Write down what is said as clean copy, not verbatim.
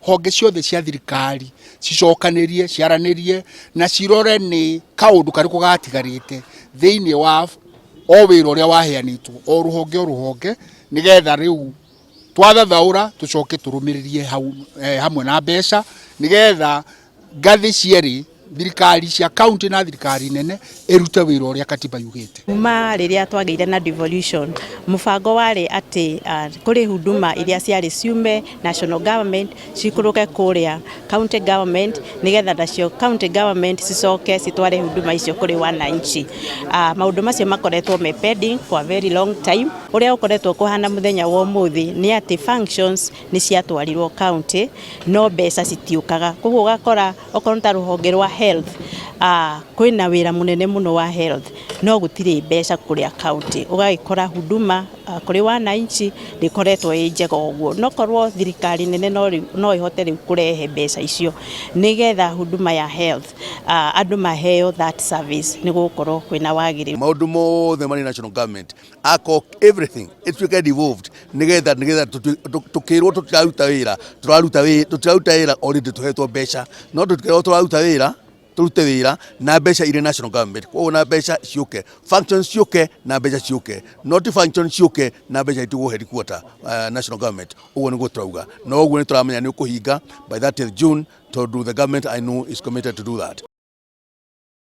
honge ciothe cia thirikari cicokanĩrie ciaranĩrie na cirore nĩ kaũndũ karĩkũ gatigarĩte thĩinĩ wa o wĩra ũrĩa waheanĩtwo o rũhonge nĩgetha rĩu twathathaũra tũcoke tũrũmĩrĩrie hau hamwe na mbeca nĩgetha ngathĩ cierĩ thirikari cia kauntĩ na thirikari nene erute wĩra ũrĩa katiba yugĩte. Kuma rĩrĩa twagĩire na devolution mũbango warĩ atĩ kũrĩ huduma iria ciarĩ ciume national government cikũrũke kũrĩa county government nĩgetha nacio county government cicoke citware huduma icio kũrĩ wananchi. Maũndũ macio makoretwo me pending for a very long time. Ũrĩa ũkoretwo kũhana mũthenya wa ũmũthĩ nĩ atĩ functions nĩ ciatwarirwo county no mbeca citiũkaga. Koguo ũgakora okorwo ta rũhonge rwa health kwĩna wĩra mũnene mũno wa health no gũtirĩ mbeca kũrĩa county. Ũgagĩkora huduma kũrĩ wananchi ndĩkoretwo ĩ njega ũguo. No korwo thirikari nene no ihote rĩu kũrehe mbeca icio nĩgetha huduma ya health andũ maheo that service nĩgũkorwo kwĩna wagĩrĩru. Maũndũ mothe marĩ national government everything ĩtuĩke devolved nĩgetha tũkĩrwo tũraruta wĩra already tũhetwo mbeca no tũkĩrwo tũraruta wĩra turute wĩra na mbeca irĩ national government. Koguo na mbeca ciũke functions ciũke na mbeca ciũke not functions ciũke na mbeca itigwo headquarter national government. Ũguo nĩguo turauga no ũguo nĩ tũramenya nĩ ũkũhinga by that June tondũ the government I know is committed to do that.